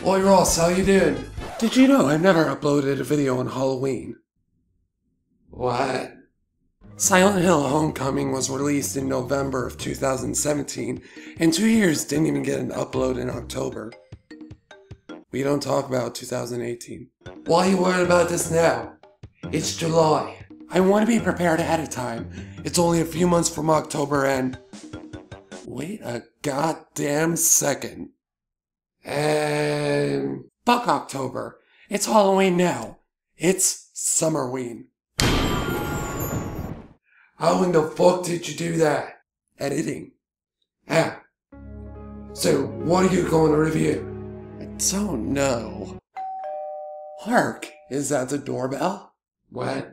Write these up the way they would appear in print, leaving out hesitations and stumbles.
Oi Ross, how you doing? Did you know I never uploaded a video on Halloween? What? Silent Hill Homecoming was released in November of 2017, and 2 years didn't even get an upload in October. We don't talk about 2018. Why are you worried about this now? It's July. I want to be prepared ahead of time. It's only a few months from October and... Wait a goddamn second. And... Fuck October. It's Halloween now. It's Summerween. How in the fuck did you do that? Editing. Ah. So, what are you going to review? I don't know. Hark! Is that the doorbell? What?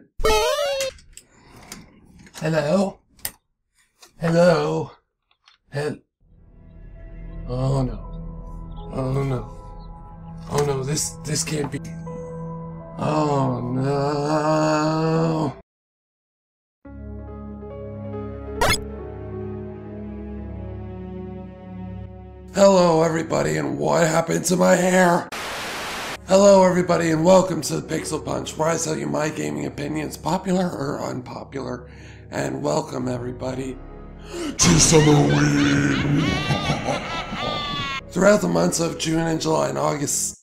Hello? Hello? Oh no. Oh no. Oh no, this can't be. Oh no. Hello everybody, and what happened to my hair? Hello everybody, and welcome to the Pixel Punch, where I tell you my gaming opinions, popular or unpopular. And welcome everybody to Summerween! Throughout the months of June and July and August,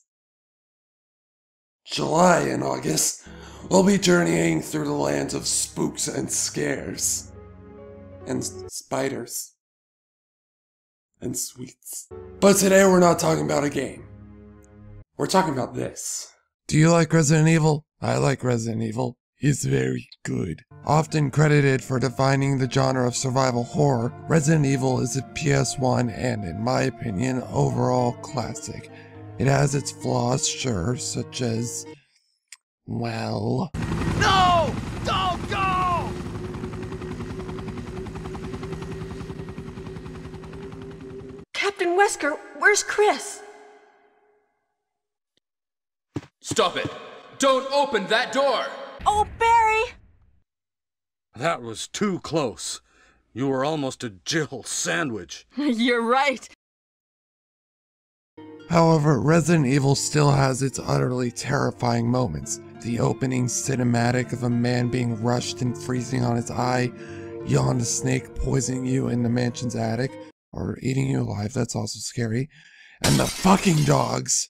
we'll be journeying through the lands of spooks and scares. And spiders. And sweets. But today we're not talking about a game. We're talking about this. Do you like Resident Evil? I like Resident Evil. It's very good. Often credited for defining the genre of survival horror, Resident Evil is a PS1 and, in my opinion, overall classic. It has its flaws, sure, such as... well... No! Don't go! Captain Wesker, where's Chris? Stop it! Don't open that door! Oh, Barry! That was too close. You were almost a Jill sandwich. You're right. However, Resident Evil still has its utterly terrifying moments. The opening cinematic of a man being rushed and freezing on his eye, yawned a snake poisoning you in the mansion's attic, or eating you alive, that's also scary, and the fucking dogs.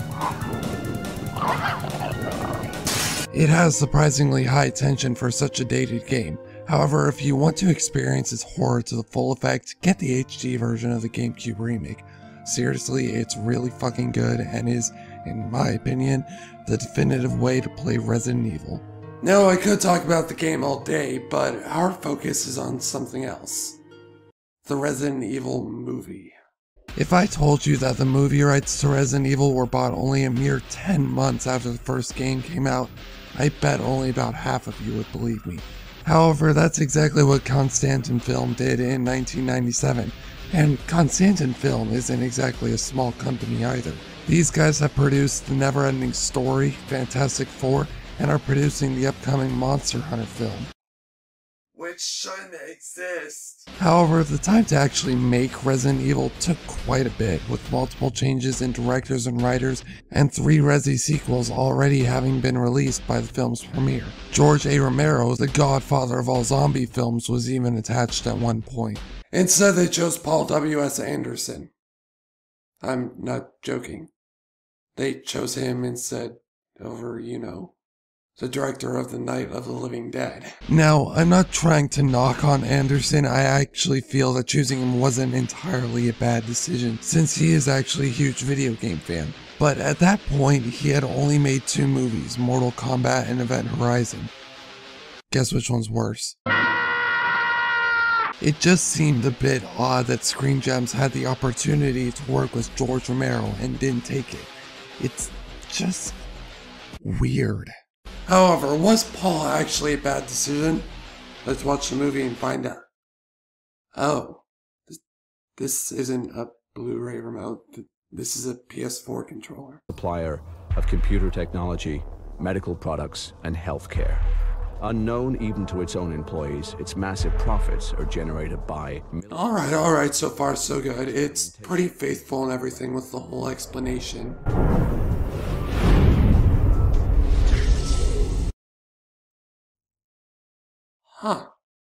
It has surprisingly high tension for such a dated game. However, if you want to experience its horror to the full effect, get the HD version of the GameCube remake. Seriously, it's really fucking good and is, in my opinion, the definitive way to play Resident Evil. Now, I could talk about the game all day, but our focus is on something else. The Resident Evil movie. If I told you that the movie rights to Resident Evil were bought only a mere 10 months after the first game came out, I bet only about half of you would believe me. However, that's exactly what Constantin Film did in 1997, and Constantin Film isn't exactly a small company either. These guys have produced The Neverending Story, Fantastic Four, and are producing the upcoming Monster Hunter film, which shouldn't exist. However, the time to actually make Resident Evil took quite a bit, with multiple changes in directors and writers, and 3 Resi sequels already having been released by the film's premiere. George A. Romero, the godfather of all zombie films, was even attached at one point. Instead, they chose Paul W.S. Anderson. I'm not joking. They chose him instead over, the director of The Night of the Living Dead. Now, I'm not trying to knock on Anderson. I actually feel that choosing him wasn't entirely a bad decision, since he is actually a huge video game fan. But at that point, he had only made 2 movies, Mortal Kombat and Event Horizon. Guess which one's worse? It just seemed a bit odd that Screen Gems had the opportunity to work with George Romero and didn't take it. It's just weird. However, was Paul actually a bad decision? Let's watch the movie and find out. Oh, this isn't a Blu-ray remote. This is a PS4 controller. Supplier of computer technology, medical products, and healthcare. Unknown even to its own employees, its massive profits are generated by... Alright, so far so good. It's pretty faithful and everything with the whole explanation.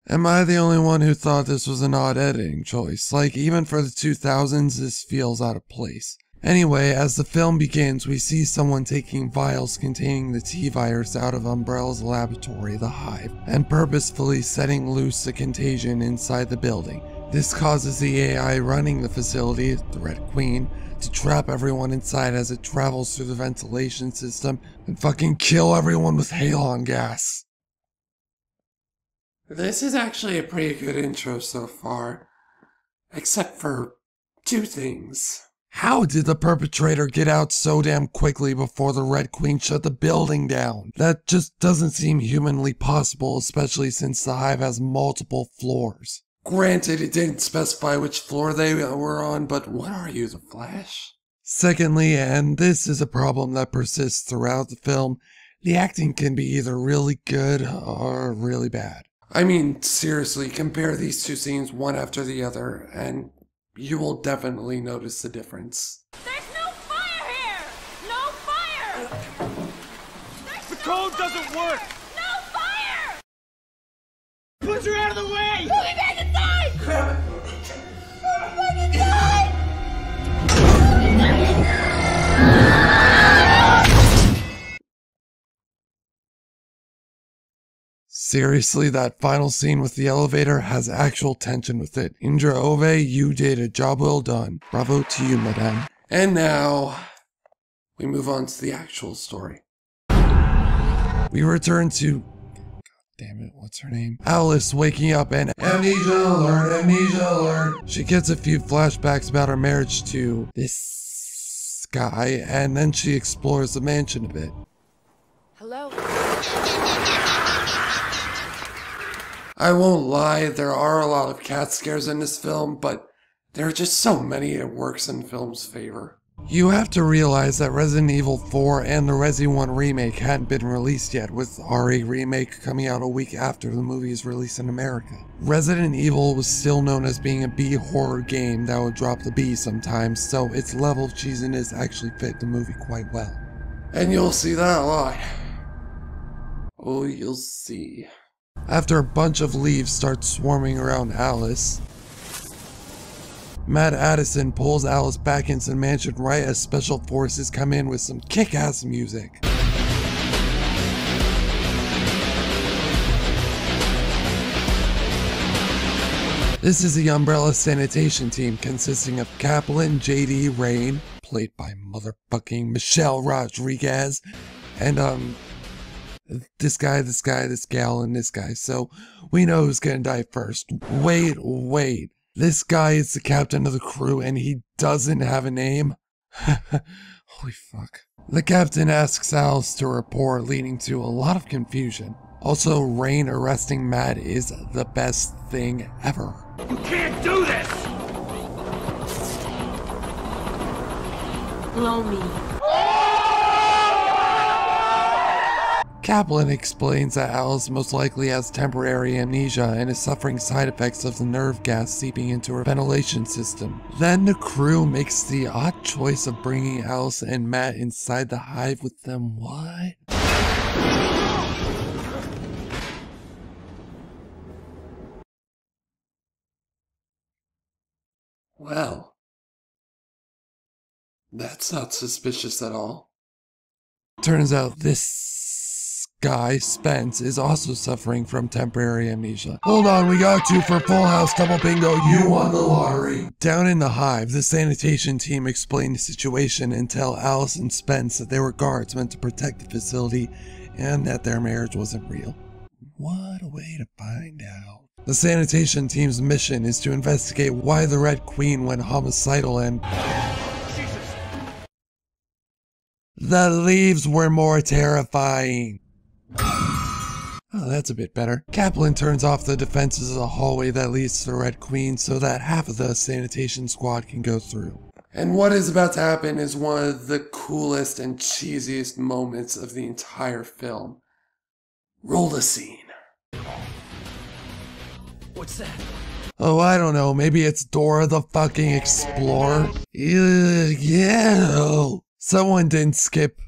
Am I the only one who thought this was an odd editing choice? Like, even for the 2000s, this feels out of place. Anyway, as the film begins, we see someone taking vials containing the T-virus out of Umbrella's laboratory, the Hive, and purposefully setting loose the contagion inside the building. This causes the AI running the facility, the Red Queen, to trap everyone inside as it travels through the ventilation system and fucking kill everyone with halon gas. This is actually a pretty good intro so far, except for two things. How did the perpetrator get out so damn quickly before the Red Queen shut the building down? That just doesn't seem humanly possible, especially since the Hive has multiple floors. Granted, it didn't specify which floor they were on, but what are you, the Flash? Secondly, and this is a problem that persists throughout the film, the acting can be either really good or really bad. I mean, seriously, compare these two scenes one after the other, and you will definitely notice the difference. There's no fire here! No fire! The code doesn't work! No fire! Push her out of the way! Pull me back inside! Crap. Pull me back inside! Seriously, that final scene with the elevator has actual tension with it. Indra Ove, you did a job well done. Bravo to you, madame. And now, we move on to the actual story. We return to... God damn it, what's her name? Alice waking up and amnesia alert, amnesia alert. She gets a few flashbacks about her marriage to this guy, and then she explores the mansion a bit. Hello? I won't lie, there are a lot of cat scares in this film, but there are just so many it works in film's favor. You have to realize that Resident Evil 4 and the Resi 1 remake hadn't been released yet, with RE Remake coming out a week after the movie's release in America. Resident Evil was still known as being a B-horror game that would drop the B sometimes, so its level of cheesiness actually fit the movie quite well. And you'll see that a lot. Oh, you'll see. After a bunch of leaves start swarming around Alice, Matt Addison pulls Alice back into the mansion right as special forces come in with some kick-ass music. This is the Umbrella Sanitation Team consisting of Kaplan, JD, Rain, played by motherfucking Michelle Rodriguez, and this guy, this gal, and this guy. So we know who's gonna die first. Wait. This guy is the captain of the crew and he doesn't have a name? Holy fuck. The captain asks Alice to report, leading to a lot of confusion. Also, Rain arresting Matt is the best thing ever. You can't do this! Blow me. Kaplan explains that Alice most likely has temporary amnesia and is suffering side effects of the nerve gas seeping into her ventilation system. Then the crew makes the odd choice of bringing Alice and Matt inside the Hive with them. What? Well, that's not suspicious at all. Turns out this guy, Spence, is also suffering from temporary amnesia. Hold on, we got two for Full House Double Bingo. You won the lottery. Down in the Hive, the sanitation team explain the situation and tell Alice and Spence that they were guards meant to protect the facility and that their marriage wasn't real. What a way to find out. The sanitation team's mission is to investigate why the Red Queen went homicidal and... The leaves were more terrifying. Oh, that's a bit better. Kaplan turns off the defenses of the hallway that leads to the Red Queen so that half of the sanitation squad can go through. And what is about to happen is one of the coolest and cheesiest moments of the entire film. Roll the scene. What's that? Oh, I don't know. Maybe it's Dora the fucking Explorer? Yeah. Someone didn't skip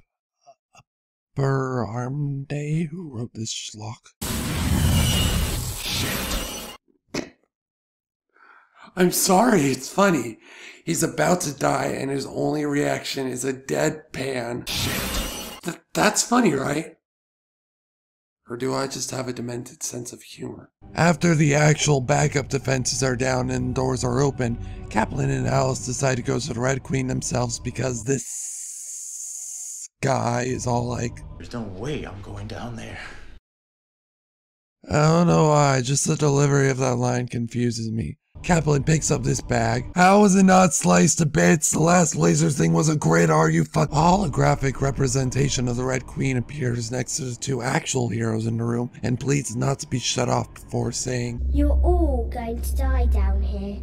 Upper Arm Day. Who wrote this schlock? Shit. I'm sorry, it's funny. He's about to die and his only reaction is a deadpan. That's funny, right? Or do I just have a demented sense of humor? After the actual backup defenses are down and doors are open, Kaplan and Alice decide to go to the Red Queen themselves because this guy is all like, There's no way I'm going down there. I don't know why, just the delivery of that line confuses me. Kaplan picks up this bag. How is it not sliced to bits? The last laser thing was a grid, are you fuck? A holographic representation of the Red Queen appears next to the two actual heroes in the room and pleads not to be shut off before saying, You're all going to die down here.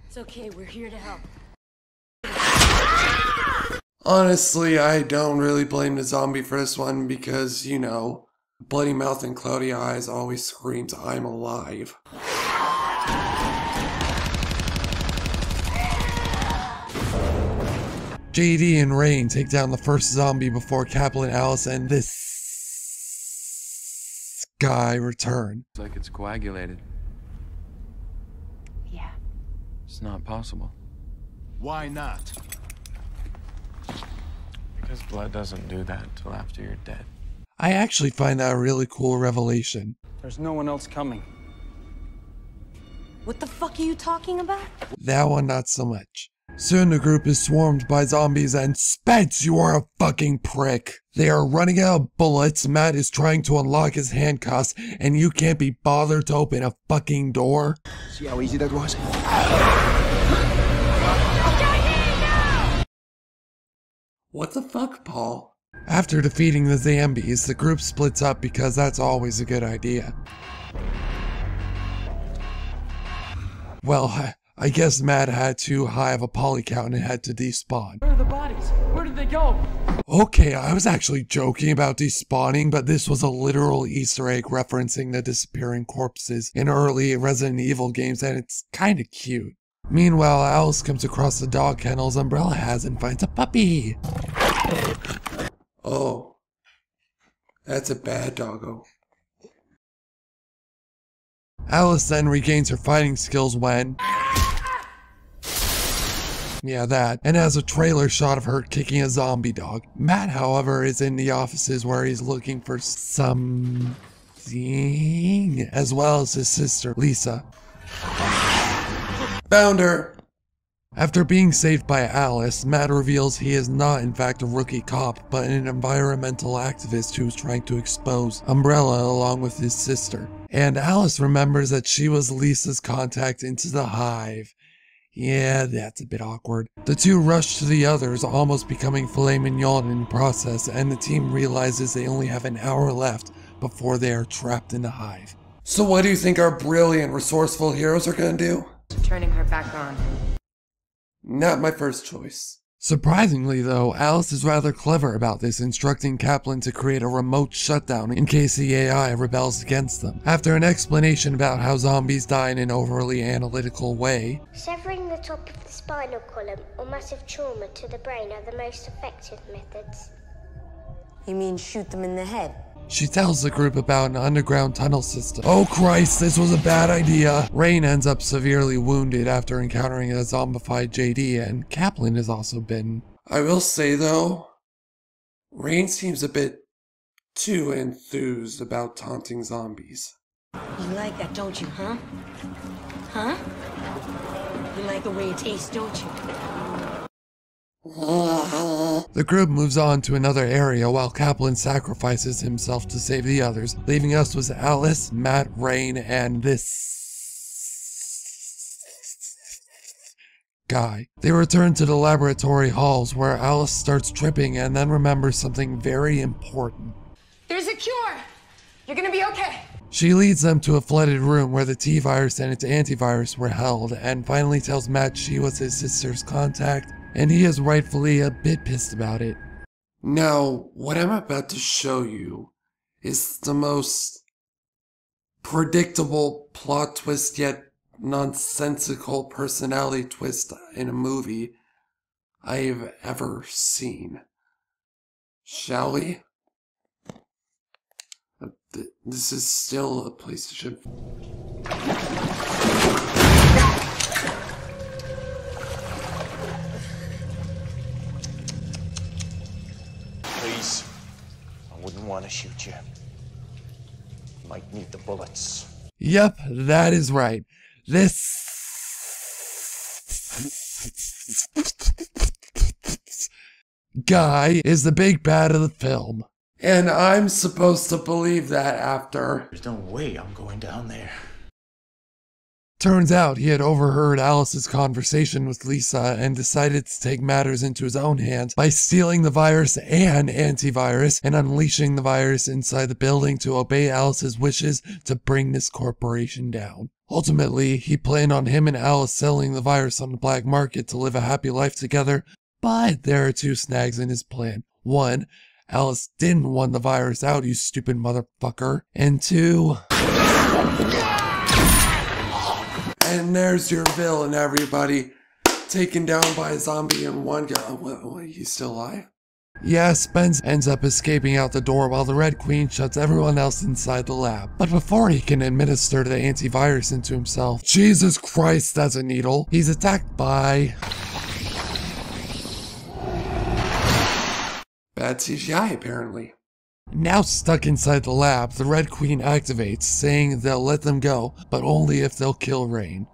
It's okay, we're here to help. honestly, I don't really blame the zombie for this one because, you know, bloody mouth and cloudy eyes always screams, I'm alive. JD and Rain take down the first zombie before Kaplan, Alice, and this guy return. It's like it's coagulated. Yeah. It's not possible. Why not? Because blood doesn't do that until after you're dead. I actually find that a really cool revelation. There's no one else coming. What the fuck are you talking about? That one not so much. Soon the group is swarmed by zombies and Spence, you are a fucking prick. They are running out of bullets, Matt is trying to unlock his handcuffs, and you can't be bothered to open a fucking door? See how easy that was? What the fuck, Paul? After defeating the zombies, the group splits up because that's always a good idea. Well, I guess Matt had too high of a poly count and had to despawn. Where are the bodies? Where did they go? Okay, I was actually joking about despawning, but this was a literal Easter egg referencing the disappearing corpses in early Resident Evil games, and it's kinda cute. Meanwhile, Alice comes across the dog kennels Umbrella has and finds a puppy. Oh, that's a bad doggo. Alice then regains her fighting skills when... yeah, that. And has a trailer shot of her kicking a zombie dog. Matt, however, is in the offices where he's looking for something, as well as his sister, Lisa. Found her! After being saved by Alice, Matt reveals he is not in fact a rookie cop, but an environmental activist who's trying to expose Umbrella along with his sister. And Alice remembers that she was Lisa's contact into the hive. Yeah, that's a bit awkward. The two rush to the others, almost becoming filet mignon in the process, and the team realizes they only have an hour left before they are trapped in the hive. So what do you think our brilliant, resourceful heroes are gonna do? Turning her back on. Not my first choice. Surprisingly though, Alice is rather clever about this, instructing Kaplan to create a remote shutdown in case the AI rebels against them. After an explanation about how zombies die in an overly analytical way, Severing the top of the spinal column or massive trauma to the brain are the most effective methods. You mean shoot them in the head? she tells the group about an underground tunnel system. Oh Christ, this was a bad idea! Rain ends up severely wounded after encountering a zombified JD, and Kaplan is also bitten. I will say though, Rain seems a bit too enthused about taunting zombies. You like that, don't you, huh? Huh? You like the way it tastes, don't you? The group moves on to another area while Kaplan sacrifices himself to save the others, leaving us with Alice, Matt, Rain, and this guy. They return to the laboratory halls where Alice starts tripping and then remembers something very important. There's a cure! You're gonna be okay! She leads them to a flooded room where the T-virus and its antivirus were held, and finally tells Matt she was his sister's contact, and he is rightfully a bit pissed about it. Now, what I'm about to show you is the most predictable plot twist yet nonsensical personality twist in a movie I've ever seen. Shall we? This is still a PlayStation. Please. I wouldn't want to shoot you. Might need the bullets. Yep, that is right. This guy is the big bad of the film. And I'm supposed to believe that after. There's no way I'm going down there. Turns out he had overheard Alice's conversation with Lisa and decided to take matters into his own hands by stealing the virus and antivirus and unleashing the virus inside the building to obey Alice's wishes to bring this corporation down. Ultimately, he planned on him and Alice selling the virus on the black market to live a happy life together, but there are two snags in his plan. One, Alice didn't want the virus out, you stupid motherfucker. And two... And there's your villain, everybody. Taken down by a zombie in one go. What, he's still alive? Yeah, Spence ends up escaping out the door while the Red Queen shuts everyone else inside the lab. But before he can administer the antivirus into himself, Jesus Christ, that's a needle, he's attacked by... bad CGI, apparently. Now stuck inside the lab, the Red Queen activates, saying they'll let them go, but only if they'll kill Rain.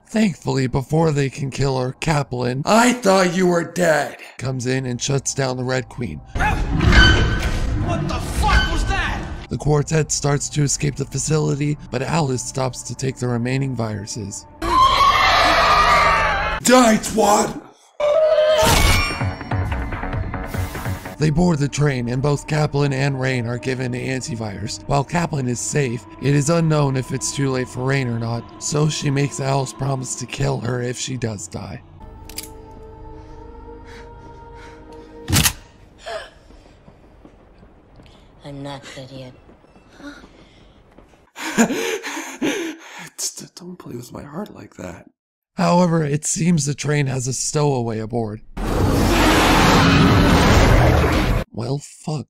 Thankfully, before they can kill her, Kaplan, I thought you were dead, comes in and shuts down the Red Queen. What the fuck was that? The quartet starts to escape the facility, but Alice stops to take the remaining viruses. Die, twat! They board the train, and both Kaplan and Rain are given the antivirus. While Kaplan is safe, it is unknown if it's too late for Rain or not, so she makes Alice promise to kill her if she does die. I'm not dead yet. Don't play with my heart like that. However, it seems the train has a stowaway aboard. Well, fuck.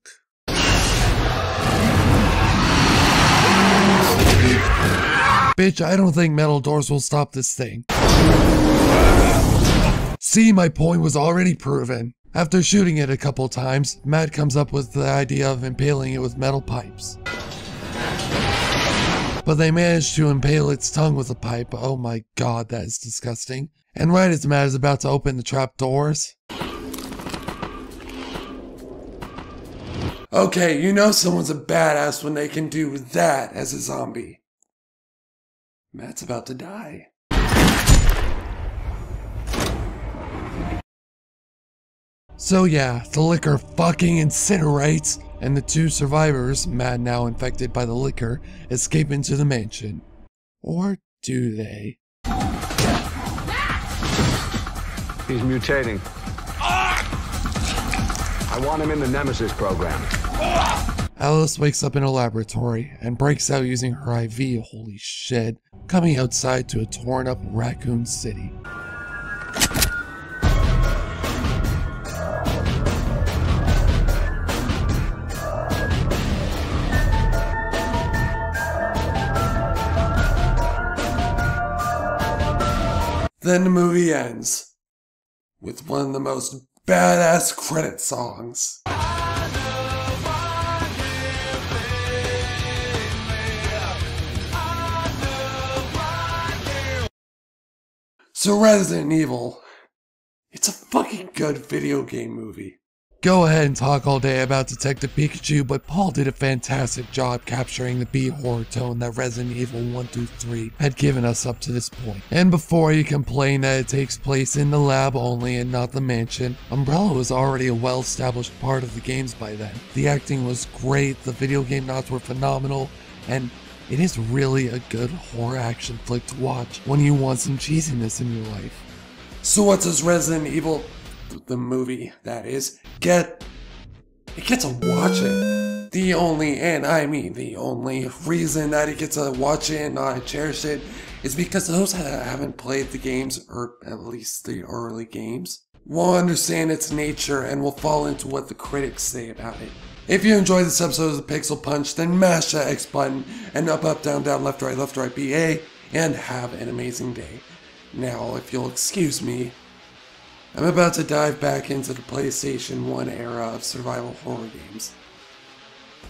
Bitch, I don't think metal doors will stop this thing. See, my point was already proven. After shooting it a couple times, Matt comes up with the idea of impaling it with metal pipes. But they manage to impale its tongue with a pipe. Oh my god, that is disgusting. And right as Matt is about to open the trap doors... Okay, you know someone's a badass when they can do that as a zombie. Matt's about to die. So yeah, the liquor fucking incinerates, and the two survivors, Matt now infected by the liquor, escape into the mansion. Or do they? He's mutating. I want him in the Nemesis program. Alice wakes up in a laboratory and breaks out using her IV, holy shit, coming outside to a torn up Raccoon City. Then the movie ends with one of the most badass credit songs. So Resident Evil, it's a fucking good video game movie. Go ahead and talk all day about Detective Pikachu, but Paul did a fantastic job capturing the B-horror tone that Resident Evil 1 through 3 had given us up to this point. And before you complain that it takes place in the lab only and not the mansion, Umbrella was already a well-established part of the games by then. The acting was great, the video game nods were phenomenal, and it is really a good horror action flick to watch when you want some cheesiness in your life. So what does Resident Evil, the movie that is, get? It gets a watch it. The only, and I mean the only reason that it gets a watch it and not a cherish it is because those that haven't played the games, or at least the early games, will understand its nature and will fall into what the critics say about it. If you enjoyed this episode of the Pixel Punch, then mash that X button and up, down, left, right, BA, and have an amazing day. Now, if you'll excuse me, I'm about to dive back into the PlayStation 1 era of survival horror games.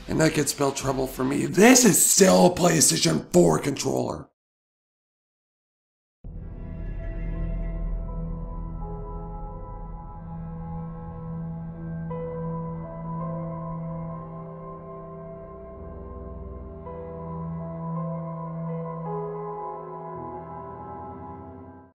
And that could spell trouble for me. This is still a PlayStation 4 controller.